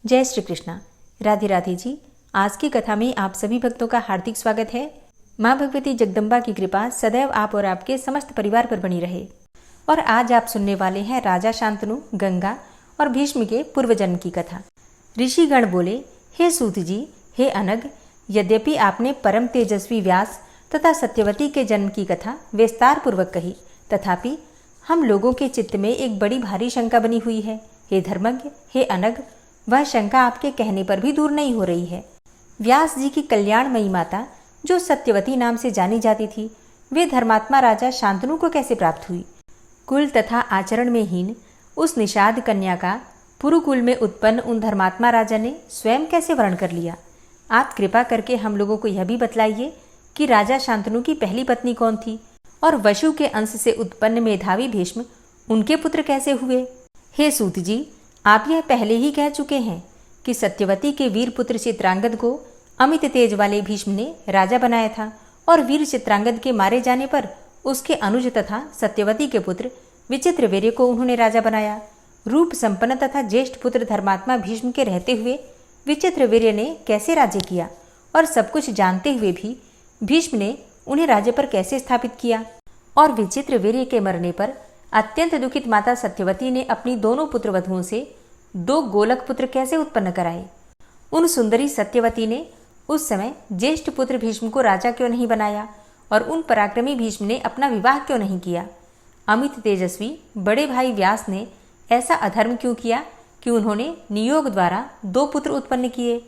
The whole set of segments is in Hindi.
जय श्री कृष्णा। राधे राधे जी। आज की कथा में आप सभी भक्तों का हार्दिक स्वागत है। माँ भगवती जगदम्बा की कृपा सदैव आप और आपके समस्त परिवार पर बनी रहे। और आज आप सुनने वाले हैं राजा शांतनु, गंगा और भीष्म के पूर्व जन्म की कथा। ऋषिगण बोले, हे सूत जी, हे अनग, यद्यपि आपने परम तेजस्वी व्यास तथा सत्यवती के जन्म की कथा विस्तार पूर्वक कही, तथापि हम लोगों के चित्त में एक बड़ी भारी शंका बनी हुई है। हे धर्मज्ञ, हे अनग, वह शंका आपके कहने पर भी दूर नहीं हो रही है। व्यास जी की कल्याणमयी माता, जो सत्यवती नाम से जानी जाती थी, वे धर्मात्मा राजा शांतनु को कैसे प्राप्त हुई? कुल तथा आचरण में हीन उस निषाद कन्या का पुरुकुल में उत्पन्न उन धर्मात्मा राजा ने स्वयं कैसे वर्ण कर लिया? आप कृपा करके हम लोगों को यह भी बतलाइए कि राजा शांतनु की पहली पत्नी कौन थी और वशु के अंश से उत्पन्न मेधावी भीष्म उनके पुत्र कैसे हुए? हे सूत जी, आप यह पहले ही कह चुके हैं कि सत्यवती के वीर पुत्र चित्रांगद को अमित तेज वाले भीष्म ने राजा बनाया था और वीर चित्रांगद के मारे जाने पर उसके अनुज तथा सत्यवती के पुत्र विचित्रवीर्य को उन्होंने राजा बनाया। रूप संपन्न तथा ज्येष्ठ पुत्र धर्मात्मा भीष्म के रहते हुए विचित्रवीर्य ने कैसे राज्य किया और सब कुछ जानते हुए भी भीष्म ने उन्हें राज्य पर कैसे स्थापित किया? और विचित्रवीर्य के मरने पर अत्यंत दुखित माता सत्यवती ने अपनी दोनों पुत्रवधुओं से 2 गोलक पुत्र कैसे उत्पन्न कराए? उन सुंदरी सत्यवती ने उस समय ज्येष्ठ पुत्र भीष्म को राजा क्यों नहीं बनाया और उन पराक्रमी भीष्म ने अपना विवाह क्यों नहीं किया? अमित तेजस्वी बड़े भाई व्यास ने ऐसा अधर्म क्यों किया कि उन्होंने नियोग द्वारा 2 पुत्र उत्पन्न किए?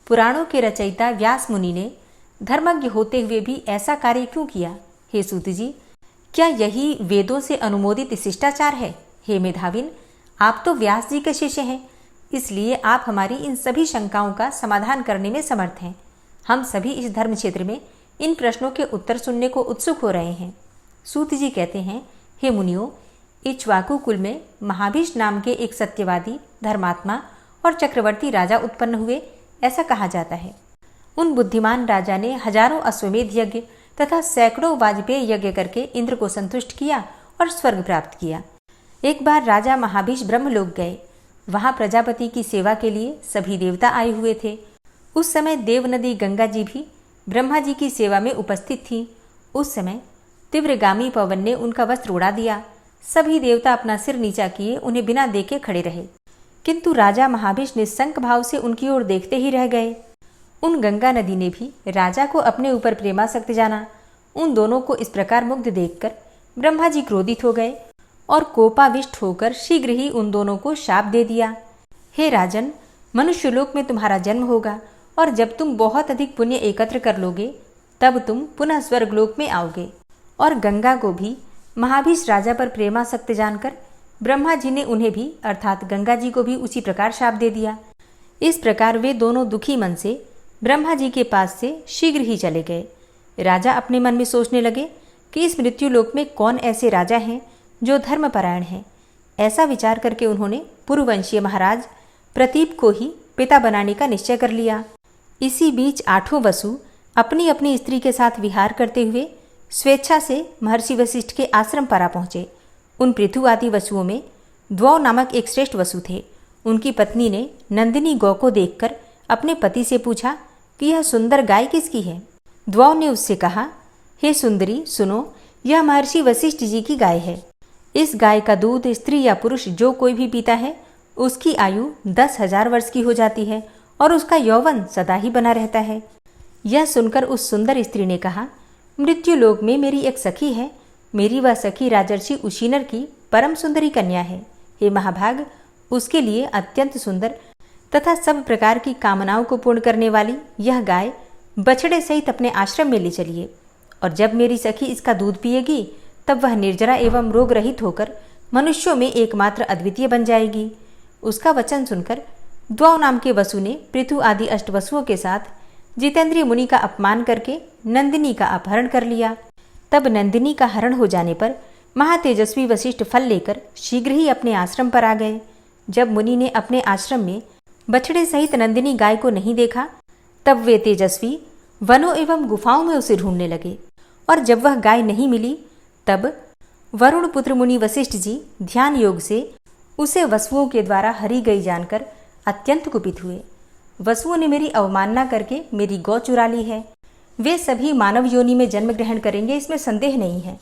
पुराणों के रचयिता व्यास मुनि ने धर्मज्ञ होते हुए भी ऐसा कार्य क्यों किया? हे सूत जी, क्या यही वेदों से अनुमोदित शिष्टाचार है? हे मेधाविन, आप तो व्यास जी के शिष्य हैं, इसलिए आप हमारी इन सभी शंकाओं का समाधान करने में समर्थ हैं। हम सभी इस धर्म क्षेत्र में इन प्रश्नों के उत्तर सुनने को उत्सुक हो रहे हैं। सूत जी कहते हैं, हे मुनियों, इक्ष्वाकु कुल में महाभीष नाम के एक सत्यवादी, धर्मात्मा और चक्रवर्ती राजा उत्पन्न हुए, ऐसा कहा जाता है। उन बुद्धिमान राजा ने हजारों अश्वमेध यज्ञ तथा सैकड़ों वाजपेय यज्ञ करके इंद्र को संतुष्ट किया और स्वर्ग प्राप्त किया। एक बार राजा महाभीष ब्रह्मलोक गए। वहां प्रजापति की सेवा के लिए सभी देवता आए हुए थे। उस समय देव नदी गंगा जी भी ब्रह्मा जी की सेवा में उपस्थित थी। उस समय तीव्रगामी पवन ने उनका वस्त्र उड़ा दिया। सभी देवता अपना सिर नीचा किए उन्हें बिना देखे खड़े रहे, किंतु राजा महाभीष निस्संक भाव से उनकी ओर देखते ही रह गए। उन गंगा नदी ने भी राजा को अपने ऊपर प्रेमासक्त जाना। उन दोनों को इस प्रकार मुग्ध देखकर ब्रह्मा जी क्रोधित हो गए और कोपाविष्ट होकर शीघ्र ही उन दोनों को शाप दे दिया। हे राजन, मनुष्यलोक में तुम्हारा जन्म होगा और जब तुम बहुत अधिक पुण्य एकत्र कर लोगे तब तुम पुनः स्वर्गलोक में आओगे। और गंगा को भी महाभीष राजा पर प्रेमासक्त जानकर ब्रह्मा जी ने उन्हें भी अर्थात गंगा जी को भी उसी प्रकार शाप दे दिया। इस प्रकार वे दोनों दुखी मन से ब्रह्मा जी के पास से शीघ्र ही चले गए। राजा अपने मन में सोचने लगे कि इस मृत्युलोक में कौन ऐसे राजा हैं जो धर्मपरायण हैं। ऐसा विचार करके उन्होंने पूर्ववंशीय महाराज प्रतीप को ही पिता बनाने का निश्चय कर लिया। इसी बीच 8 वसु अपनी अपनी स्त्री के साथ विहार करते हुए स्वेच्छा से महर्षि वशिष्ठ के आश्रम पर आ पहुँचे। उन पृथु आदि वसुओं में द्वौ नामक एक श्रेष्ठ वसु थे। उनकी पत्नी ने नंदिनी गौ को देखकर अपने पति से पूछा कि यह सुंदर गाय किसकी है? द्वौ ने उससे कहा, हे सुंदरी, सुनो, यह महर्षि वशिष्ठ जी की गाय है। इस गाय का दूध स्त्री या पुरुष जो कोई भी पीता है उसकी आयु 10,000 वर्ष की हो जाती है और उसका यौवन सदा ही बना रहता है। यह सुनकर उस सुंदर स्त्री ने कहा, मृत्युलोक में मेरी एक सखी है। मेरी वह सखी राजर्षि उशीनर की परम सुंदरी कन्या है। हे महाभाग, उसके लिए अत्यंत सुंदर तथा सब प्रकार की कामनाओं को पूर्ण करने वाली यह गाय बछड़े सहित अपने आश्रम में ले चलिए, और जब मेरी सखी इसका दूध पिएगी तब वह निर्जरा एवं रोग रहित होकर मनुष्यों में एकमात्र अद्वितीय बन जाएगी। उसका वचन सुनकर द्वौ नाम के वसु ने पृथु आदि अष्टवसुओं के साथ जितेंद्रिय मुनि का अपमान करके नंदिनी का अपहरण कर लिया। तब नंदिनी का हरण हो जाने पर महातेजस्वी वशिष्ठ फल लेकर शीघ्र ही अपने आश्रम पर आ गए। जब मुनि ने अपने आश्रम में बछड़े सहित नंदिनी गाय को नहीं देखा तब वे तेजस्वी वनों एवं गुफाओं में उसे ढूंढने लगे, और जब वह गाय नहीं मिली तब वरुण पुत्र मुनि वशिष्ठ जी ध्यान योग से उसे वसुओं के द्वारा हरी गई जानकर अत्यंत कुपित हुए। वसुओं ने मेरी अवमानना करके मेरी गौ चुरा ली है। वे सभी मानव योनि में जन्म ग्रहण करेंगे, इसमें संदेह नहीं है।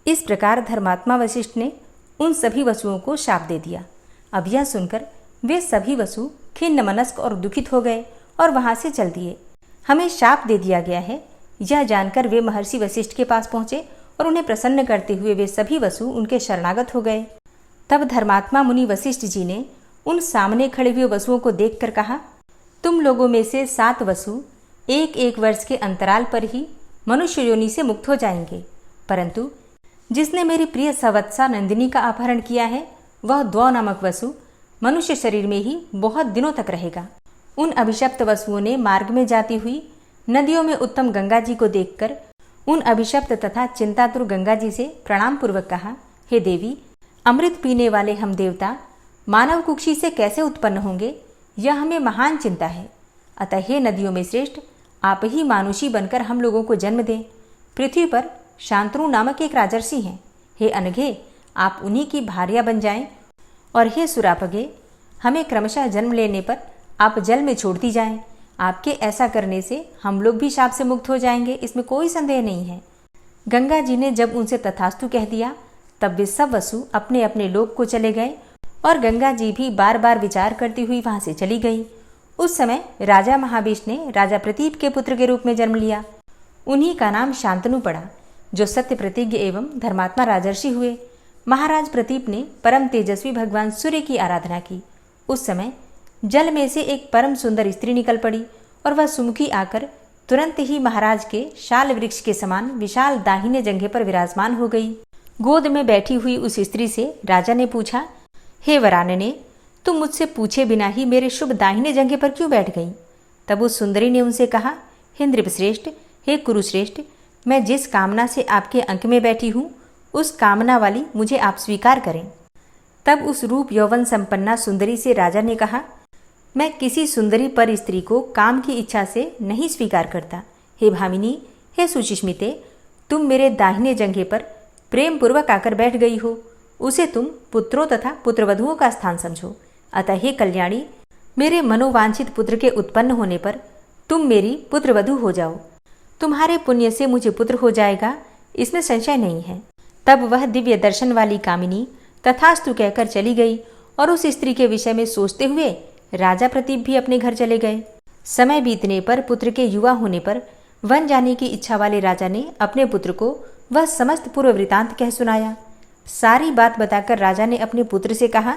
इस प्रकार धर्मात्मा वशिष्ठ ने उन सभी वसुओं को शाप दे दिया। अब यह सुनकर वे सभी वसु खिन्न मनस्क और दुखित हो गए और वहां से चल दिए। हमें शाप दे दिया गया है, यह जानकर वे महर्षि वशिष्ठ के पास पहुंचे और उन्हें प्रसन्न करते हुए वे सभी वसु उनके शरणागत हो गए। तब धर्मात्मा मुनि वशिष्ठ जी ने उन सामने खड़े हुए वसुओं को देखकर कहा, तुम लोगों में से 7 वसु 1-1 वर्ष के अंतराल पर ही मनुष्य योनि से मुक्त हो जाएंगे, परंतु जिसने मेरी प्रिय सवत्सा नंदिनी का अपहरण किया है वह द्वौ नामक वसु मनुष्य शरीर में ही बहुत दिनों तक रहेगा। उन अभिशप्त वसुओं ने मार्ग में जाती हुई नदियों में उत्तम गंगा जी को देखकर उन अभिशप्त तथा चिंतातुर गंगा जी से प्रणाम पूर्वक कहा, हे देवी, अमृत पीने वाले हम देवता मानव कुक्षी से कैसे उत्पन्न होंगे, यह हमें महान चिंता है। अतः हे नदियों में श्रेष्ठ, आप ही मानुषी बनकर हम लोगों को जन्म दें। पृथ्वी पर शांतनु नामक एक राजर्षि हैं। हे अनघे, आप उन्हीं की भार्या बन जाएं। और हे सुरापगे, हमें क्रमशः जन्म लेने पर आप जल में छोड़ती जाएं। आपके ऐसा करने से हम लोग भी शाप से मुक्त हो जाएंगे, इसमें कोई संदेह नहीं है। गंगा जी ने जब उनसे तथास्तु कह दिया तब वे सब वसु अपने अपने लोक को चले गए और गंगा जी भी बार बार विचार करती हुई वहां से चली गई। उस समय राजा महाबीष ने राजा प्रतीप के पुत्र के रूप में जन्म लिया। उन्हीं का नाम शांतनु पड़ा, जो सत्य प्रतिज्ञ एवं धर्मात्मा राजर्षि हुए। महाराज प्रतीप ने परम तेजस्वी भगवान सूर्य की आराधना की। उस समय जल में से एक परम सुंदर स्त्री निकल पड़ी और वह सुमुखी आकर तुरंत ही महाराज के शाल वृक्ष के समान विशाल दाहिने जंघे पर विराजमान हो गई। गोद में बैठी हुई उस स्त्री से राजा ने पूछा, हे वरानने, तुम मुझसे पूछे बिना ही मेरे शुभ दाहिने जंघे पर क्यों बैठ गई? तब उस सुंदरी ने उनसे कहा, हे नृपश्रेष्ठ, हे कुरुश्रेष्ठ, मैं जिस कामना से आपके अंक में बैठी हूँ उस कामना वाली मुझे आप स्वीकार करें। तब उस रूप यौवन संपन्ना सुंदरी से राजा ने कहा, मैं किसी सुंदरी पर स्त्री को काम की इच्छा से नहीं स्वीकार करता। हे भामिनी, हे सुचिस्मिते, तुम मेरे दाहिने जंघे पर प्रेम पूर्वक आकर बैठ गई हो, उसे तुम पुत्रों तथा पुत्रवधुओं का स्थान समझो। अतः हे कल्याणी, मेरे मनोवांछित पुत्र के उत्पन्न होने पर तुम मेरी पुत्रवधु हो जाओ। तुम्हारे पुण्य से मुझे पुत्र हो जाएगा, इसमें संशय नहीं है। तब वह दिव्य दर्शन वाली कामिनी तथास्तु कहकर चली गई और उस स्त्री के विषय में सोचते हुए राजा प्रतीप भी अपने घर चले गए। समय बीतने पर पुत्र के युवा होने पर वन जाने की इच्छा वाले राजा ने अपने पुत्र को वह समस्त पूर्व वृतांत कह सुनाया। सारी बात बताकर राजा ने अपने पुत्र से कहा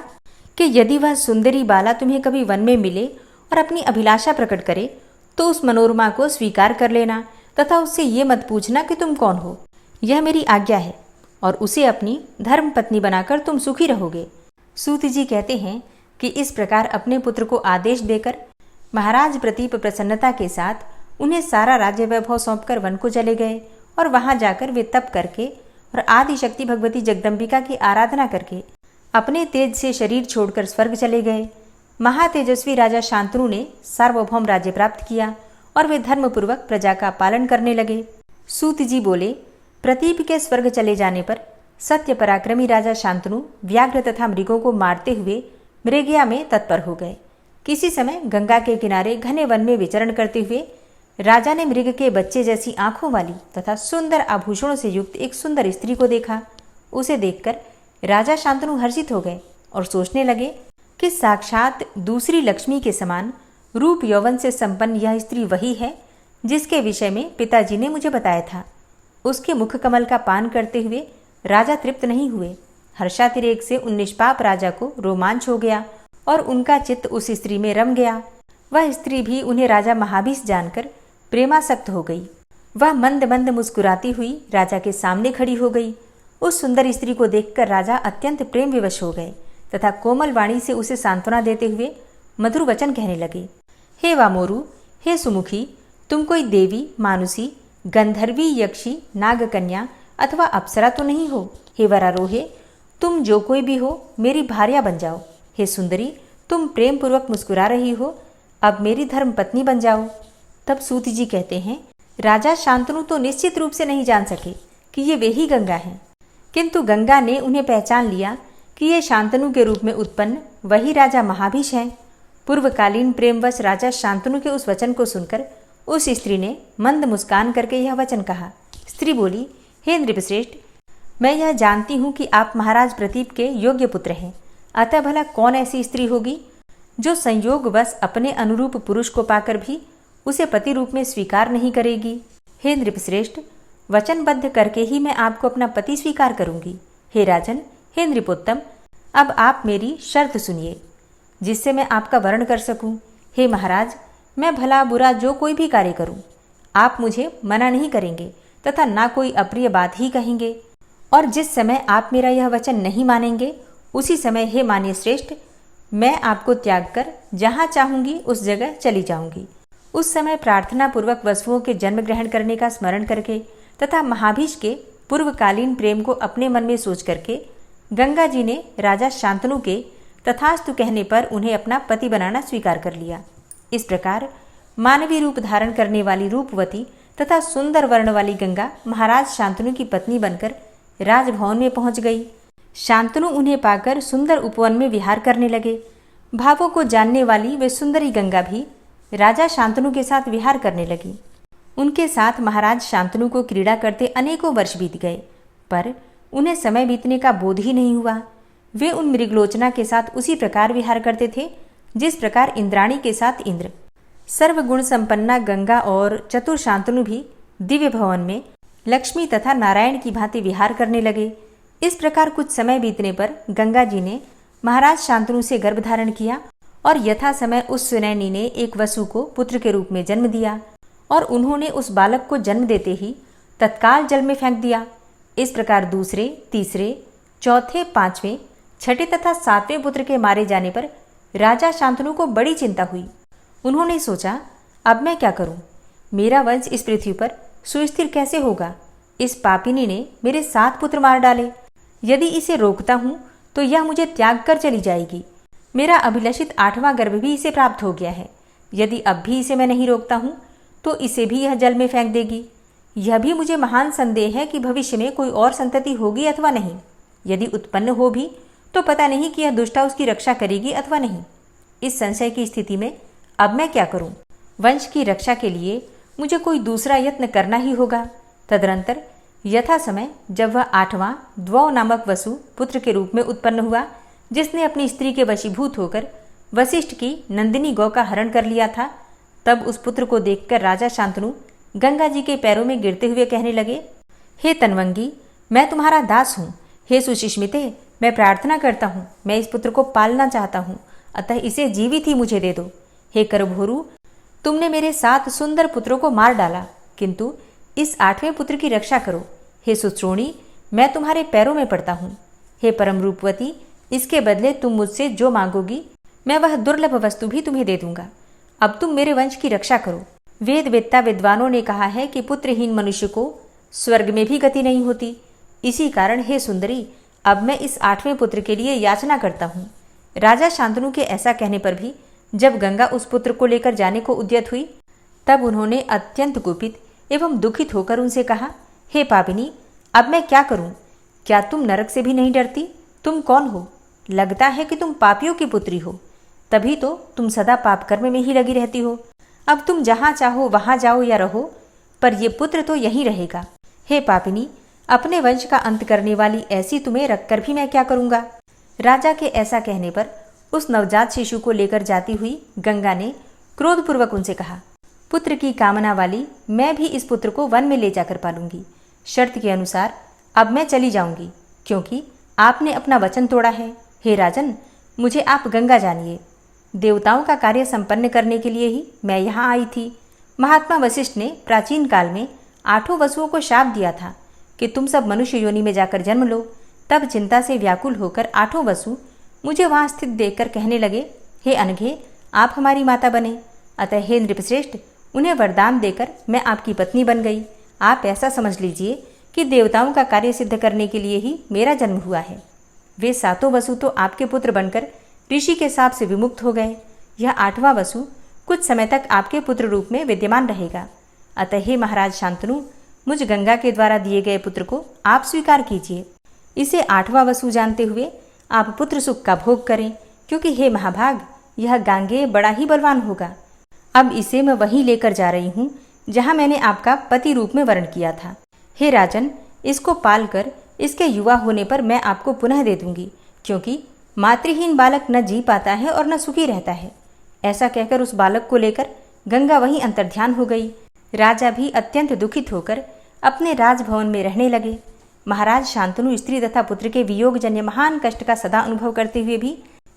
कि यदि वह सुंदरी बाला तुम्हें कभी वन में मिले और अपनी अभिलाषा प्रकट करे तो उस मनोरमा को स्वीकार कर लेना तथा उससे ये मत पूछना कि तुम कौन हो। यह मेरी आज्ञा है और उसे अपनी धर्म पत्नी बनाकर तुम सुखी रहोगे। सूत जी कहते हैं कि इस प्रकार अपने पुत्र को आदेश देकर महाराज प्रतीप प्रसन्नता के साथ उन्हें सारा राज्य वैभव सौंपकर वन को चले गए और वहां जाकर वे तप करके और आदिशक्ति भगवती जगदम्बिका की आराधना करके अपने तेज से शरीर छोड़कर स्वर्ग चले गए। महातेजस्वी राजा शांतनु ने सार्वभौम राज्य प्राप्त किया और वे धर्मपूर्वक प्रजा का पालन करने लगे। सूत जी बोले, प्रतीप के स्वर्ग चले जाने पर सत्य पराक्रमी राजा शांतनु व्याघ्र तथा मृगों को मारते हुए मृगया में तत्पर हो गए। किसी समय गंगा के किनारे घने वन में विचरण करते हुए राजा ने मृग के बच्चे जैसी आंखों वाली तथा सुंदर आभूषणों से युक्त एक सुंदर स्त्री को देखा। उसे देखकर राजा शांतनु हर्षित हो गए और सोचने लगे कि साक्षात दूसरी लक्ष्मी के समान रूप यौवन से संपन्न यह स्त्री वही है जिसके विषय में पिताजी ने मुझे बताया था। उसके मुख कमल का पान करते हुए राजा तृप्त नहीं हुए। हर्षातिरेक से उन निष्पाप राजा को रोमांच हो गया और उनका चित्त उस स्त्री में रम गया। वह स्त्री भी उन्हें राजा महाबीस जानकर प्रेमासक्त हो गई। वह मंद मंद मुस्कुराती हुई राजा के सामने खड़ी हो गई। उस सुंदर स्त्री को देखकर राजा अत्यंत प्रेम विवश हो गए तथा कोमल वाणी से उसे सांत्वना देते हुए मधुर वचन कहने लगे। हे वामोरु, हे सुमुखी, तुम कोई देवी, मानुसी, गंधर्वी, यक्षी, नागकन्या अथवा अप्सरा तो नहीं हो। हे वरारोहे, तुम जो कोई भी हो मेरी भार्या बन जाओ। हे सुंदरी, तुम प्रेम पूर्वक मुस्कुरा रही हो, अब मेरी धर्म पत्नी बन जाओ। तब सूत जी कहते हैं, राजा शांतनु तो निश्चित रूप से नहीं जान सके कि ये वे ही गंगा हैं, किंतु गंगा ने उन्हें पहचान लिया कि ये शांतनु के रूप में उत्पन्न वही राजा महाबीष हैं। पूर्वकालीन प्रेमवश राजा शांतनु के उस वचन को सुनकर उस स्त्री ने मंद मुस्कान करके यह वचन कहा। स्त्री बोली, हे नृपश्रेष्ठ, मैं यह जानती हूँ कि आप महाराज प्रतीप के योग्य पुत्र हैं, अतः भला कौन ऐसी स्त्री होगी जो संयोगवश अपने अनुरूप पुरुष को पाकर भी उसे पति रूप में स्वीकार नहीं करेगी। हे नृपश्रेष्ठ, वचनबद्ध करके ही मैं आपको अपना पति स्वीकार करूंगी। हे राजन, हे नृपोत्तम, अब आप मेरी शर्त सुनिए जिससे मैं आपका वर्ण कर सकूं। हे महाराज, मैं भला बुरा जो कोई भी कार्य करूं, आप मुझे मना नहीं करेंगे तथा ना कोई अप्रिय बात ही कहेंगे, और जिस समय आप मेरा यह वचन नहीं मानेंगे उसी समय हे मान्य श्रेष्ठ, मैं आपको त्याग कर जहाँ चाहूँगी उस जगह चली जाऊँगी। उस समय प्रार्थना पूर्वक वसुओं के जन्म ग्रहण करने का स्मरण करके तथा महाभीष के पूर्वकालीन प्रेम को अपने मन में सोच करके गंगा जी ने राजा शांतनु के तथास्तु कहने पर उन्हें अपना पति बनाना स्वीकार कर लिया। इस प्रकार मानवीय रूप धारण करने वाली रूपवती तथा सुंदर वर्ण वाली गंगा महाराज शांतनु की पत्नी बनकर राजभवन में पहुंच गई। शांतनु उन्हें पाकर सुंदर उपवन में विहार करने लगे। भावों को जानने वाली वे सुंदरी गंगा भी राजा शांतनु के साथ विहार करने लगी। उनके साथ महाराज शांतनु को क्रीड़ा करते अनेकों वर्ष बीत गए, पर उन्हें समय बीतने का बोध ही नहीं हुआ। वे उन मृगलोचना के साथ उसी प्रकार विहार करते थे जिस प्रकार इंद्राणी के साथ इंद्र। सर्वगुण संपन्ना गंगा और चतुर शांतनु भी दिव्य भवन में लक्ष्मी तथा नारायण की भांति विहार करने लगे। इस प्रकार कुछ समय बीतने पर गंगा जी ने महाराज शांतनु से गर्भ धारण किया और यथा समय उस सुनैनी ने एक वसु को पुत्र के रूप में जन्म दिया और उन्होंने उस बालक को जन्म देते ही तत्काल जल में फेंक दिया। इस प्रकार दूसरे, तीसरे, चौथे, पांचवें, छठे तथा सातवें पुत्र के मारे जाने पर राजा शांतनु को बड़ी चिंता हुई। उन्होंने सोचा, अब मैं क्या करूं? मेरा वंश इस पृथ्वी पर सुस्थिर कैसे होगा? इस पापिनी ने मेरे 7 पुत्र मार डाले। यदि इसे रोकता हूं तो यह मुझे त्याग कर चली जाएगी। मेरा अभिलषित 8वां गर्भ भी इसे प्राप्त हो गया है। यदि अब भी इसे मैं नहीं रोकता हूं तो इसे भी यह जल में फेंक देगी। यह भी मुझे महान संदेह है कि भविष्य में कोई और संतति होगी अथवा नहीं। यदि उत्पन्न हो भी तो पता नहीं कि यह दुष्टा उसकी रक्षा करेगी अथवा नहीं। इस संशय की स्थिति में अब मैं क्या करूं? वंश की रक्षा के लिए मुझे कोई दूसरा यत्न करना ही होगा। तदनंतर यथा समय जब वह 8वां द्वौ नामक वसु पुत्र के रूप में उत्पन्न हुआ, जिसने अपनी स्त्री के वशीभूत होकर वशिष्ठ की नंदिनी गौ का हरण कर लिया था, तब उस पुत्र को देखकर राजा शांतनु गंगा जी के पैरों में गिरते हुए कहने लगे, हे तन्वंगी, मैं तुम्हारा दास हूँ। हे सुशिष्मिते, मैं प्रार्थना करता हूँ, मैं इस पुत्र को पालना चाहता हूँ, अतः इसे जीवित ही मुझे दे दो। हे करभोरु, तुमने मेरे 7 सुंदर पुत्रों को मार डाला, किंतु इस 8वें पुत्र की रक्षा करो। हे सुश्रोणी, मैं तुम्हारे पैरों में पड़ता हूँ। हे परम रूपवती, इसके बदले तुम मुझसे जो मांगोगी मैं वह दुर्लभ वस्तु भी तुम्हें दे दूंगा। अब तुम मेरे वंश की रक्षा करो। वेद वेत्ता विद्वानों ने कहा है कि पुत्रहीन मनुष्य को स्वर्ग में भी गति नहीं होती। इसी कारण हे सुंदरी, अब मैं इस 8वें पुत्र के लिए याचना करता हूँ। राजा शांतनु के ऐसा कहने पर भी जब गंगा उस पुत्र को लेकर जाने को उद्यत हुई, तब उन्होंने अत्यंत कुपित एवं दुखित होकर उनसे कहा, हे पापिनी, अब मैं क्या करूं? क्या तुम नरक से भी नहीं डरती? तुम कौन हो? लगता है कि तुम पापियों की पुत्री हो, तभी तो तुम सदा पाप कर्म में ही लगी रहती हो। अब तुम जहां चाहो वहां जाओ या रहो, पर ये पुत्र तो यहीं रहेगा। हे पापिनी, अपने वंश का अंत करने वाली ऐसी तुम्हें रखकर भी मैं क्या करूंगा? राजा के ऐसा कहने पर उस नवजात शिशु को लेकर जाती हुई गंगा ने क्रोधपूर्वक उनसे कहा, पुत्र की कामना वाली मैं भी इस पुत्र को वन में ले जाकर पालूंगी। शर्त के अनुसार अब मैं चली जाऊंगी, क्योंकि आपने अपना वचन तोड़ा है। हे राजन, मुझे आप गंगा जानिए। देवताओं का कार्य संपन्न करने के लिए ही मैं यहाँ आई थी। महात्मा वशिष्ठ ने प्राचीन काल में 8 वसुओं को शाप दिया था कि तुम सब मनुष्य योनि में जाकर जन्म लो। तब चिंता से व्याकुल होकर 8 वसु मुझे वहाँ स्थित देखकर कहने लगे, हे अनघे, आप हमारी माता बने। अतः हे नृपश्रेष्ठ, उन्हें वरदान देकर मैं आपकी पत्नी बन गई। आप ऐसा समझ लीजिए कि देवताओं का कार्य सिद्ध करने के लिए ही मेरा जन्म हुआ है। वे 7 वसु तो आपके पुत्र बनकर ऋषि के शाप से विमुक्त हो गए। यह 8वां वसु कुछ समय तक आपके पुत्र रूप में विद्यमान रहेगा। अतः हे महाराज शांतनु, मुझ गंगा के द्वारा दिए गए पुत्र को आप स्वीकार कीजिए। इसे 8वां वसु जानते हुए आप पुत्र सुख का भोग करें, क्योंकि हे महाभाग, यह गांगेय बड़ा ही बलवान होगा। अब इसे मैं वहीं लेकर जा रही हूँ जहाँ मैंने आपका पति रूप में वर्ण किया था। हे राजन, इसको पालकर इसके युवा होने पर मैं आपको पुनः दे दूंगी, क्योंकि मातृहीन बालक न जी पाता है और न सुखी रहता है। ऐसा कहकर उस बालक को लेकर गंगा वहीं अंतर्ध्यान हो गई। राजा भी अत्यंत दुखित होकर अपने राजभवन में रहने लगे। महाराज शांतनु स्त्री तथा पुत्र के वियोगजन्य महान कष्ट का सदा अनुभव करते हुए भी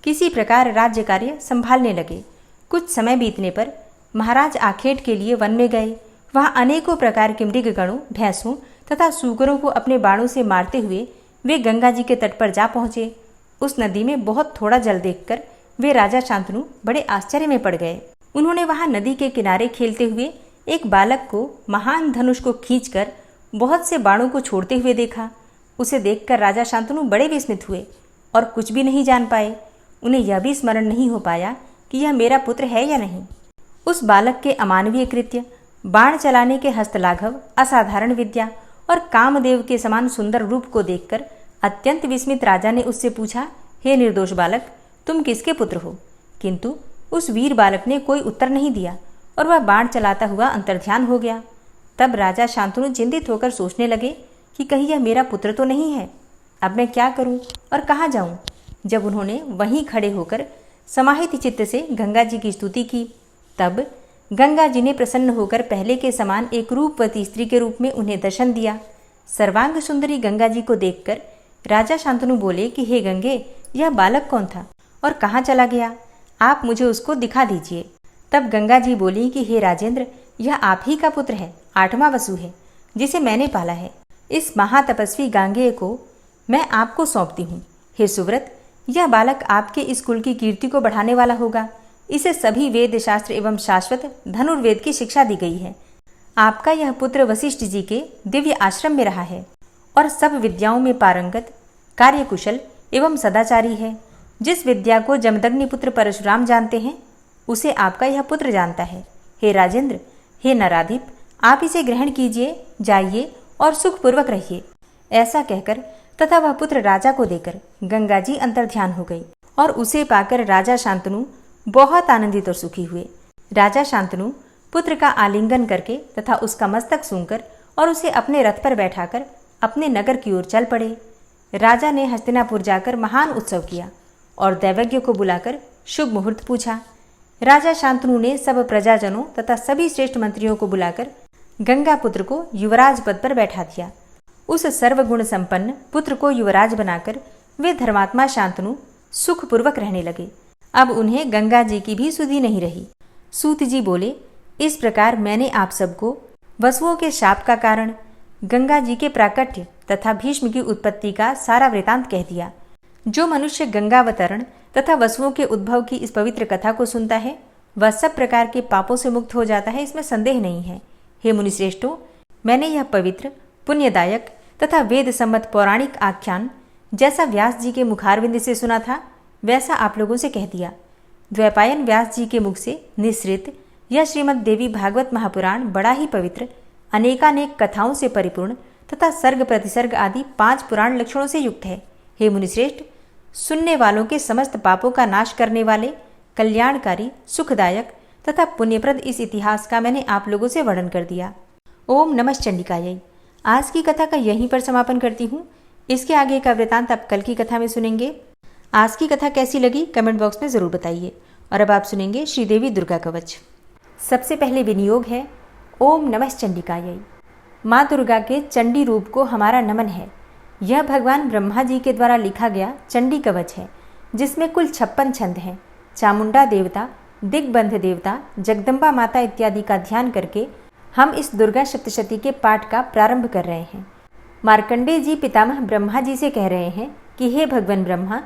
किसी प्रकार राज्य कार्य संभालने लगे। कुछ समय बीतने पर महाराज आखेट के लिए वन में गए। वहाँ अनेकों प्रकार के मृगगणों, भैंसों तथा सूकरों को अपने बाणों से मारते हुए वे गंगा जी के तट पर जा पहुँचे। उस नदी में बहुत थोड़ा जल देखकर वे राजा शांतनु बड़े आश्चर्य में पड़ गए। उन्होंने वहाँ नदी के किनारे खेलते हुए एक बालक को महान धनुष को खींचकर बहुत से बाणों को छोड़ते हुए देखा। उसे देखकर राजा शांतनु बड़े विस्मित हुए और कुछ भी नहीं जान पाए। उन्हें यह भी स्मरण नहीं हो पाया कि यह मेरा पुत्र है या नहीं। उस बालक के अमानवीय कृत्य, बाण चलाने के हस्तलाघव, असाधारण विद्या और कामदेव के समान सुंदर रूप को देखकर अत्यंत विस्मित राजा ने उससे पूछा, हे निर्दोष बालक, तुम किसके पुत्र हो? किंतु उस वीर बालक ने कोई उत्तर नहीं दिया और वह बाण चलाता हुआ अंतर्ध्यान हो गया। तब राजा शांतनु चिंतित होकर सोचने लगे कि कहीं यह मेरा पुत्र तो नहीं है। अब मैं क्या करूं और कहाँ जाऊं? जब उन्होंने वहीं खड़े होकर समाहित चित्त से गंगा जी की स्तुति की, तब गंगा जी ने प्रसन्न होकर पहले के समान एक रूपवती स्त्री के रूप में उन्हें दर्शन दिया। सर्वांग सुंदरी गंगा जी को देखकर राजा शांतनु बोले कि हे गंगे, यह बालक कौन था और कहाँ चला गया? आप मुझे उसको दिखा दीजिए। तब गंगा जी बोली कि हे राजेंद्र, यह आप ही का पुत्र है, 8वां वसु है, जिसे मैंने पाला है। इस महातपस्वी गांगेय को मैं आपको सौंपती हूँ। हे सुव्रत, यह बालक आपके इस कुल की कीर्ति को बढ़ाने वाला होगा। इसे सभी वेद शास्त्र एवं शाश्वत धनुर्वेद की शिक्षा दी गई है। आपका यह पुत्र वशिष्ठ जी के दिव्य आश्रम में रहा है और सब विद्याओं में पारंगत, कार्यकुशल एवं सदाचारी है। जिस विद्या को जमदग्नि पुत्र परशुराम जानते हैं, उसे आपका यह पुत्र जानता है। हे राजेंद्र, हे नराधिप, आप इसे ग्रहण कीजिए, जाइए और सुखपूर्वक रहिए। ऐसा कहकर तथा वह पुत्र राजा को देकर गंगा जी अंतर्ध्यान हो गई और उसे पाकर राजा शांतनु बहुत आनंदित और सुखी हुए। राजा शांतनु पुत्र का आलिंगन करके तथा उसका मस्तक सूंघकर और उसे अपने रथ पर बैठाकर अपने नगर की ओर चल पड़े। राजा ने हस्तिनापुर जाकर महान उत्सव किया और दैवज्ञ को बुलाकर शुभ मुहूर्त पूछा। राजा शांतनु ने सब प्रजाजनों तथा सभी श्रेष्ठ मंत्रियों को बुलाकर गंगा पुत्र को युवराज पद पर बैठा दिया। उस सर्वगुण संपन्न पुत्र को युवराज बनाकर वे धर्मात्मा शांतनु सुखपूर्वक रहने लगे। अब उन्हें गंगा जी की भी सुधि नहीं रही। सूत जी बोले, इस प्रकार मैंने आप सबको वसुओं के शाप का कारण, गंगा जी के प्राकट्य तथा भीष्म की उत्पत्ति का सारा वृतांत कह दिया। जो मनुष्य गंगावतरण तथा वसुओं के उद्भव की इस पवित्र कथा को सुनता है, वह सब प्रकार के पापों से मुक्त हो जाता है, इसमें संदेह नहीं है। हे मुनिश्रेष्ठों, मैंने यह पवित्र, पुण्यदायक तथा वेद सम्मत पौराणिक आख्यान जैसा व्यास जी के मुखारविंद से सुना था, वैसा आप लोगों से कह दिया। द्वैपायन व्यास जी के मुख से निःसृत यह श्रीमद् देवी भागवत महापुराण बड़ा ही पवित्र, अनेकानेक कथाओं से परिपूर्ण तथा सर्ग प्रतिसर्ग आदि 5 पुराण लक्षणों से युक्त है। हे मुनिश्रेष्ठ, सुनने वालों के समस्त पापों का नाश करने वाले, कल्याणकारी, सुखदायक तथा पुण्यप्रद इस इतिहास का मैंने आप लोगों से वर्णन कर दिया। ओम नमः चंडिकायै। आज की कथा का यहीं पर समापन करती हूँ। इसके आगे का वृतांत आप कल की कथा में सुनेंगे। आज की कथा कैसी लगी कमेंट बॉक्स में ज़रूर बताइए। और अब आप सुनेंगे श्रीदेवी दुर्गा कवच। सबसे पहले विनियोग है ओम नमः चंडिकायै। माँ दुर्गा के चंडी रूप को हमारा नमन है। यह भगवान ब्रह्मा जी के द्वारा लिखा गया चंडी कवच है, जिसमें कुल 56 छंद हैं। चामुंडा देवता, दिग्बंध देवता, जगदम्बा माता इत्यादि का ध्यान करके हम इस दुर्गा सप्तशती के पाठ का प्रारंभ कर रहे हैं। मार्कंडेय जी पितामह ब्रह्मा जी से कह रहे हैं कि हे भगवान ब्रह्मा,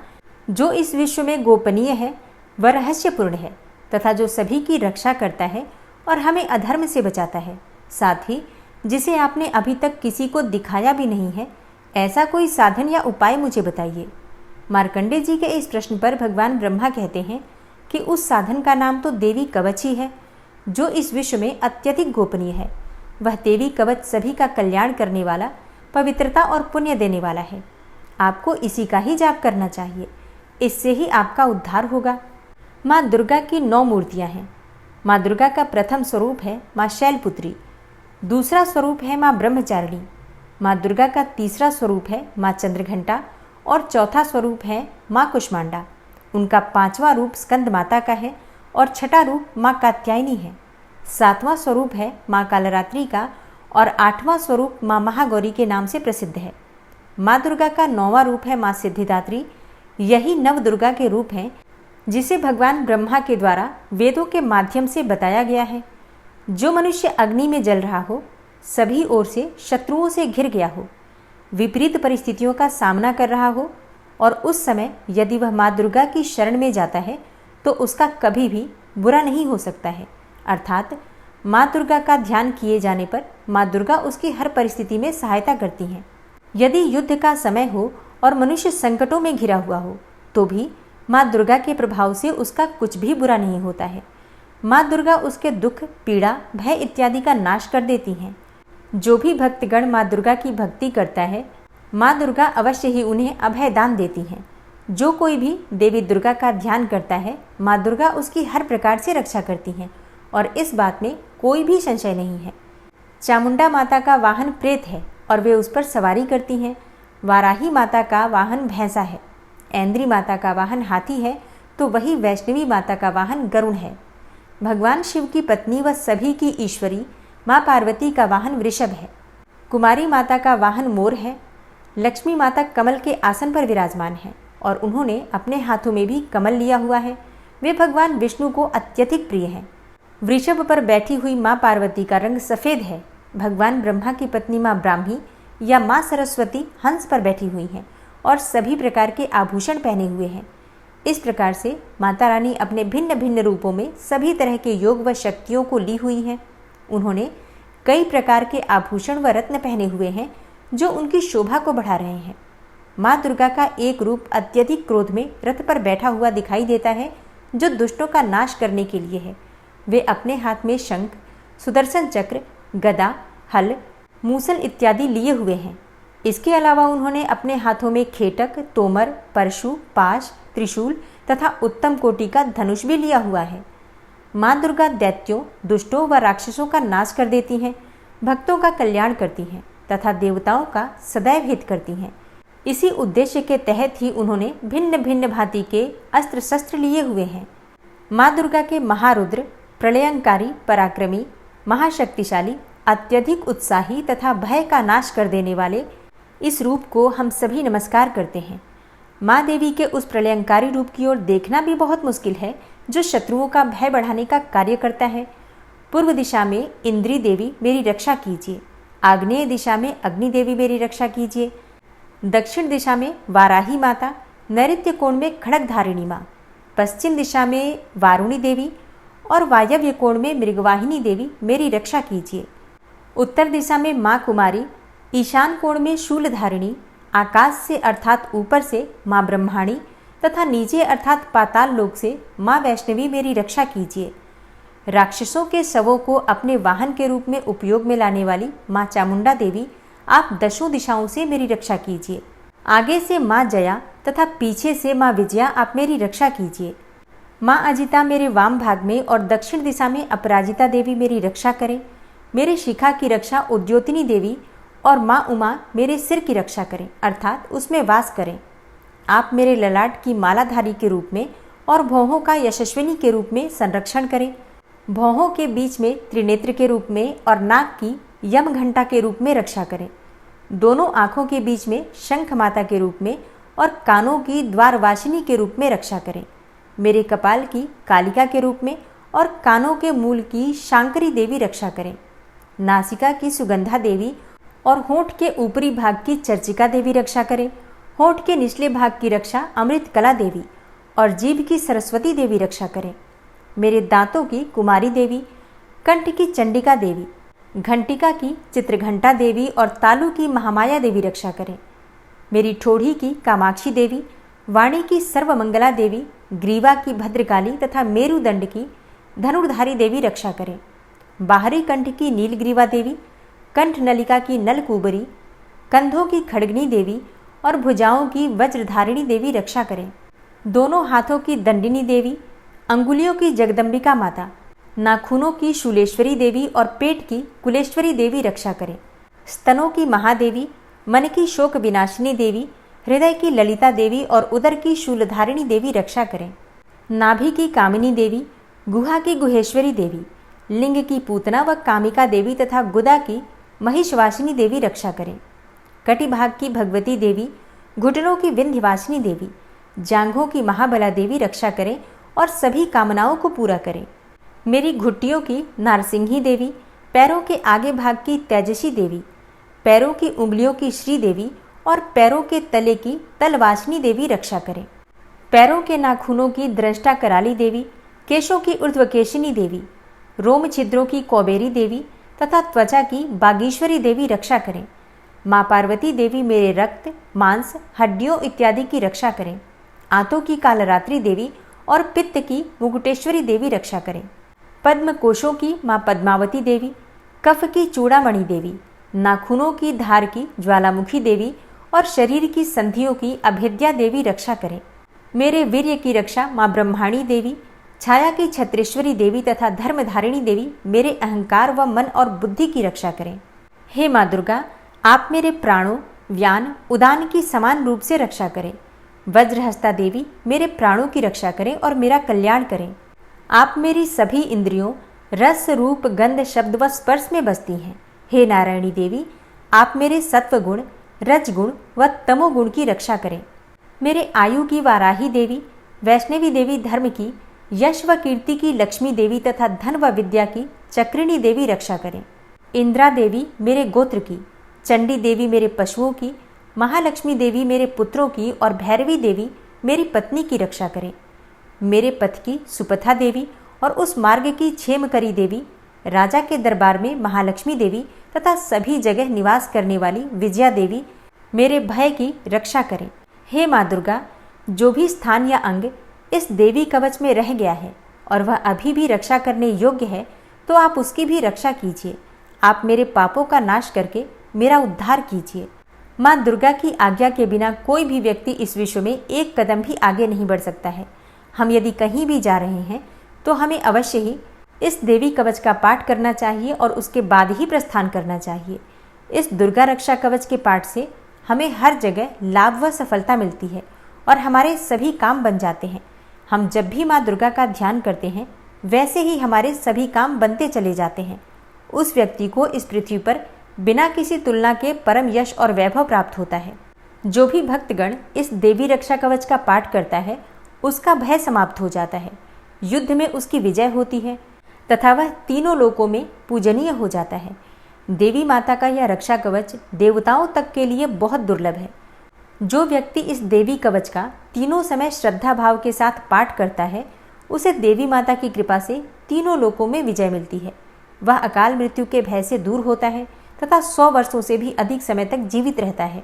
जो इस विश्व में गोपनीय है वह रहस्यपूर्ण है तथा जो सभी की रक्षा करता है और हमें अधर्म से बचाता है, साथ ही जिसे आपने अभी तक किसी को दिखाया भी नहीं है, ऐसा कोई साधन या उपाय मुझे बताइए। मार्कंडेय जी के इस प्रश्न पर भगवान ब्रह्मा कहते हैं कि उस साधन का नाम तो देवी कवच ही है, जो इस विश्व में अत्यधिक गोपनीय है। वह देवी कवच सभी का कल्याण करने वाला, पवित्रता और पुण्य देने वाला है। आपको इसी का ही जाप करना चाहिए, इससे ही आपका उद्धार होगा। माँ दुर्गा की 9 मूर्तियाँ हैं। माँ दुर्गा का प्रथम स्वरूप है माँ शैलपुत्री, दूसरा स्वरूप है माँ ब्रह्मचारिणी, माँ दुर्गा का तीसरा स्वरूप है माँ चंद्रघंटा और चौथा स्वरूप है माँ कुष्मांडा। उनका 5वां रूप स्कंद माता का है और छठा रूप माँ कात्यायनी है। 7वां स्वरूप है माँ कालरात्रि का और 8वां स्वरूप माँ महागौरी के नाम से प्रसिद्ध है। माँ दुर्गा का 9वां रूप है माँ सिद्धिदात्री। यही नव दुर्गा के रूप हैं जिसे भगवान ब्रह्मा के द्वारा वेदों के माध्यम से बताया गया है। जो मनुष्य अग्नि में जल रहा हो, सभी ओर से शत्रुओं से घिर गया हो, विपरीत परिस्थितियों का सामना कर रहा हो और उस समय यदि वह माँ दुर्गा की शरण में जाता है तो उसका कभी भी बुरा नहीं हो सकता है। अर्थात माँ दुर्गा का ध्यान किए जाने पर माँ दुर्गा उसकी हर परिस्थिति में सहायता करती हैं। यदि युद्ध का समय हो और मनुष्य संकटों में घिरा हुआ हो तो भी माँ दुर्गा के प्रभाव से उसका कुछ भी बुरा नहीं होता है। माँ दुर्गा उसके दुख, पीड़ा, भय इत्यादि का नाश कर देती हैं। जो भी भक्तगण माँ दुर्गा की भक्ति करता है, माँ दुर्गा अवश्य ही उन्हें अभय दान देती हैं। जो कोई भी देवी दुर्गा का ध्यान करता है, माँ दुर्गा उसकी हर प्रकार से रक्षा करती हैं और इस बात में कोई भी संशय नहीं है। चामुंडा माता का वाहन प्रेत है और वे उस पर सवारी करती हैं। वाराही माता का वाहन भैंसा है। ऐन्द्री माता का वाहन हाथी है तो वही वैष्णवी माता का वाहन गरुड़ है। भगवान शिव की पत्नी व सभी की ईश्वरी माँ पार्वती का वाहन वृषभ है। कुमारी माता का वाहन मोर है। लक्ष्मी माता कमल के आसन पर विराजमान है और उन्होंने अपने हाथों में भी कमल लिया हुआ है। वे भगवान विष्णु को अत्यधिक प्रिय हैं। वृषभ पर बैठी हुई माँ पार्वती का रंग सफ़ेद है। भगवान ब्रह्मा की पत्नी माँ ब्राह्मी या माँ सरस्वती हंस पर बैठी हुई हैं और सभी प्रकार के आभूषण पहने हुए हैं। इस प्रकार से माता रानी अपने भिन्न भिन्न रूपों में सभी तरह के योग व शक्तियों को ली हुई हैं। उन्होंने कई प्रकार के आभूषण व रत्न पहने हुए हैं जो उनकी शोभा को बढ़ा रहे हैं। माँ दुर्गा का एक रूप अत्यधिक क्रोध में रथ पर बैठा हुआ दिखाई देता है जो दुष्टों का नाश करने के लिए है। वे अपने हाथ में शंख, सुदर्शन चक्र, गदा, हल, मूसल इत्यादि लिए हुए हैं। इसके अलावा उन्होंने अपने हाथों में खेटक, तोमर, परशु, पाश, त्रिशूल तथा उत्तम कोटि का धनुष भी लिया हुआ है। माँ दुर्गा दैत्यों, दुष्टों व राक्षसों का नाश कर देती हैं, भक्तों का कल्याण करती हैं तथा देवताओं का सदैव हित करती हैं। इसी उद्देश्य के तहत ही उन्होंने भिन्न भिन्न भांति के अस्त्र शस्त्र लिए हुए हैं। माँ दुर्गा के महारुद्र, प्रलयंकारी, पराक्रमी, महाशक्तिशाली, अत्यधिक उत्साही तथा भय का नाश कर देने वाले इस रूप को हम सभी नमस्कार करते हैं। माँ देवी के उस प्रलयंकारी रूप की ओर देखना भी बहुत मुश्किल है जो शत्रुओं का भय बढ़ाने का कार्य करता है। पूर्व दिशा में इंद्री देवी मेरी रक्षा कीजिए, आग्नेय दिशा में अग्नि देवी मेरी रक्षा कीजिए, दक्षिण दिशा में वाराही माता, नैऋत्य कोण में खड़ग धारिणी माँ, पश्चिम दिशा में वारुणी देवी और वायव्य कोण में मृगवाहिनी देवी मेरी रक्षा कीजिए। उत्तर दिशा में माँ कुमारी, ईशान कोण में शूलधारिणी, आकाश से अर्थात ऊपर से माँ ब्रह्माणी तथा नीचे अर्थात पाताल लोक से माँ वैष्णवी मेरी रक्षा कीजिए। राक्षसों के शवों को अपने वाहन के रूप में उपयोग में लाने वाली माँ चामुंडा देवी, आप दशों दिशाओं से मेरी रक्षा कीजिए। आगे से माँ जया तथा पीछे से माँ विजया आप मेरी रक्षा कीजिए। माँ अजिता मेरे वाम भाग में और दक्षिण दिशा में अपराजिता देवी मेरी रक्षा करें। मेरे शिखा की रक्षा उद्योतिनी देवी और माँ उमा मेरे सिर की रक्षा करें अर्थात उसमें वास करें। आप मेरे ललाट की मालाधारी के रूप में और भौहों का यशस्विनी के रूप में संरक्षण करें। भौहों के बीच में त्रिनेत्र के रूप में और नाक की यम घंटा के रूप में रक्षा करें। दोनों आँखों के बीच में शंख माता के रूप में और कानों की द्वारवासिनी के रूप में रक्षा करें। मेरे कपाल की कालिका के रूप में और कानों के मूल की शांकरी देवी रक्षा करें। नासिका की सुगंधा देवी और होंठ के ऊपरी भाग की चर्चिका देवी रक्षा करें। होंठ के निचले भाग की रक्षा अमृत कला देवी और जीभ की सरस्वती देवी रक्षा करें। मेरे दांतों की कुमारी देवी, कंठ की चंडिका देवी, घंटिका की चित्रघंटा देवी और तालु की महामाया देवी रक्षा करें। मेरी ठोड़ी की कामाक्षी देवी, वाणी की सर्वमंगला देवी, ग्रीवा की भद्रकाली तथा मेरुदंड की धनुर्धारी देवी रक्षा करें। बाहरी कंठ की नीलग्रीवा देवी, कंठ नलिका की नलकूबरी, कंधों की खड़गनी देवी और भुजाओं की वज्रधारिणी देवी रक्षा करें। दोनों हाथों की दंडिनी देवी, अंगुलियों की जगदम्बिका माता, नाखूनों की शूलेश्वरी देवी और पेट की कुलेश्वरी देवी रक्षा करें। स्तनों की महादेवी, मन की शोक विनाशिनी देवी, हृदय की ललिता देवी और उदर की शूलधारिणी देवी रक्षा करें। नाभि की कामिनी देवी, गुहा की गुहेश्वरी देवी, लिंग की पूतना व कामिका देवी तथा गुदा की महिषवासिनी देवी रक्षा करें। कटिभाग की भगवती देवी, घुटनों की विंध्यवासिनी देवी, जांघों की महाबला देवी रक्षा करें और सभी कामनाओं को पूरा करें। मेरी घुट्टियों की नारसिंही देवी, पैरों के आगे भाग की तेजसी देवी, पैरों की उंगलियों की श्री देवी और पैरों के तले की तलवासिनी देवी रक्षा करें। पैरों के नाखूनों की दृष्टा कराली देवी, केशों की ऊर्ध्वकेशिनी देवी, रोम छिद्रों की कौबेरी देवी तथा त्वचा की बागीश्वरी देवी रक्षा करें। माँ पार्वती देवी मेरे रक्त, मांस, हड्डियों इत्यादि की रक्षा करें। आंतों की कालरात्रि देवी और पित्त की मुकुटेश्वरी देवी रक्षा करें। पद्म कोशों की माँ पद्मावती देवी, कफ की चूड़ामणि देवी, नाखूनों की धार की ज्वालामुखी देवी और शरीर की संधियों की अभेद्या देवी रक्षा करें। मेरे वीर्य की रक्षा माँ ब्रह्माणी देवी, छाया की छत्रेश्वरी देवी तथा धर्मधारिणी देवी मेरे अहंकार व मन और बुद्धि की रक्षा करें। हे माँ दुर्गा, आप मेरे प्राणों, व्यान, उदान की समान रूप से रक्षा करें। वज्रहस्ता देवी मेरे प्राणों की रक्षा करें और मेरा कल्याण करें। आप मेरी सभी इंद्रियों, रस, रूप, गंध, शब्द व स्पर्श में बसती हैं। हे नारायणी देवी, आप मेरे सत्वगुण, रजगुण व तमोगुण की रक्षा करें। मेरे आयु की वाराही देवी, वैष्णवी देवी धर्म की, यश व कीर्ति की लक्ष्मी देवी तथा धन व विद्या की चक्रिणी देवी रक्षा करें। इंद्रा देवी मेरे गोत्र की, चंडी देवी मेरे पशुओं की, महालक्ष्मी देवी मेरे पुत्रों की और भैरवी देवी मेरी पत्नी की रक्षा करें। मेरे पथ की सुपथा देवी और उस मार्ग की क्षेमकरी देवी, राजा के दरबार में महालक्ष्मी देवी तथा सभी जगह निवास करने वाली विजया देवी मेरे भय की रक्षा करें। हे माँ दुर्गा, जो भी स्थान या अंग इस देवी कवच में रह गया है और वह अभी भी रक्षा करने योग्य है, तो आप उसकी भी रक्षा कीजिए। आप मेरे पापों का नाश करके मेरा उद्धार कीजिए। माँ दुर्गा की आज्ञा के बिना कोई भी व्यक्ति इस विश्व में एक कदम भी आगे नहीं बढ़ सकता है। हम यदि कहीं भी जा रहे हैं तो हमें अवश्य ही इस देवी कवच का पाठ करना चाहिए और उसके बाद ही प्रस्थान करना चाहिए। इस दुर्गा रक्षा कवच के पाठ से हमें हर जगह लाभ व सफलता मिलती है और हमारे सभी काम बन जाते हैं। हम जब भी माँ दुर्गा का ध्यान करते हैं, वैसे ही हमारे सभी काम बनते चले जाते हैं। उस व्यक्ति को इस पृथ्वी पर बिना किसी तुलना के परम यश और वैभव प्राप्त होता है। जो भी भक्तगण इस देवी रक्षा कवच का पाठ करता है, उसका भय समाप्त हो जाता है, युद्ध में उसकी विजय होती है तथा वह तीनों लोकों में पूजनीय हो जाता है। देवी माता का यह रक्षा कवच देवताओं तक के लिए बहुत दुर्लभ है। जो व्यक्ति इस देवी कवच का तीनों समय श्रद्धा भाव के साथ पाठ करता है, उसे देवी माता की कृपा से तीनों लोकों में विजय मिलती है। वह अकाल मृत्यु के भय से दूर होता है तथा 100 वर्षों से भी अधिक समय तक जीवित रहता है।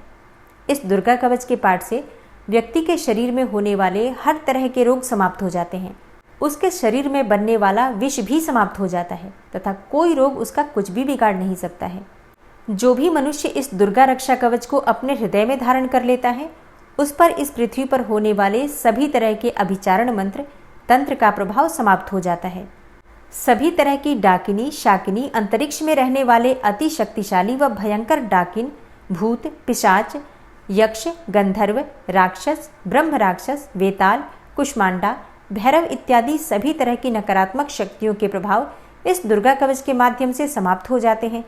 इस दुर्गा कवच के पाठ से व्यक्ति के शरीर में होने वाले हर तरह के रोग समाप्त हो जाते हैं। उसके शरीर में बनने वाला विष भी समाप्त हो जाता है तथा कोई रोग उसका कुछ भी बिगाड़ नहीं सकता है। जो भी मनुष्य इस दुर्गा रक्षा कवच को अपने हृदय में धारण कर लेता है, उस पर इस पृथ्वी पर होने वाले सभी तरह के अभिचारण मंत्र, तंत्र का प्रभाव समाप्त हो जाता है। सभी तरह की डाकिनी, शाकिनी, अंतरिक्ष में रहने वाले अति शक्तिशाली व भयंकर डाकिन, भूत, पिशाच, यक्ष, गंधर्व, राक्षस, ब्रह्म राक्षस, वेताल, कुष्मांडा, भैरव इत्यादि सभी तरह की नकारात्मक शक्तियों के प्रभाव इस दुर्गा कवच के माध्यम से समाप्त हो जाते हैं।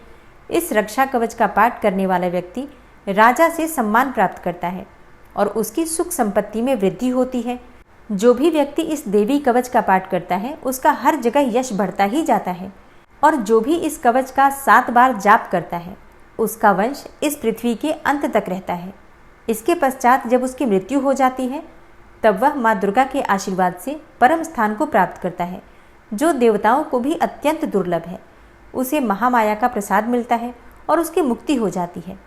इस रक्षा कवच का पाठ करने वाला व्यक्ति राजा से सम्मान प्राप्त करता है और उसकी सुख संपत्ति में वृद्धि होती है। जो भी व्यक्ति इस देवी कवच का पाठ करता है, उसका हर जगह यश बढ़ता ही जाता है और जो भी इस कवच का 7 बार जाप करता है, उसका वंश इस पृथ्वी के अंत तक रहता है। इसके पश्चात जब उसकी मृत्यु हो जाती है, तब वह माँ दुर्गा के आशीर्वाद से परम स्थान को प्राप्त करता है, जो देवताओं को भी अत्यंत दुर्लभ है। उसे महामाया का प्रसाद मिलता है और उसकी मुक्ति हो जाती है।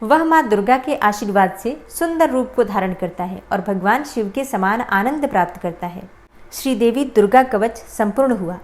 वह माँ दुर्गा के आशीर्वाद से सुंदर रूप को धारण करता है और भगवान शिव के समान आनंद प्राप्त करता है। श्री देवी दुर्गा कवच संपूर्ण हुआ।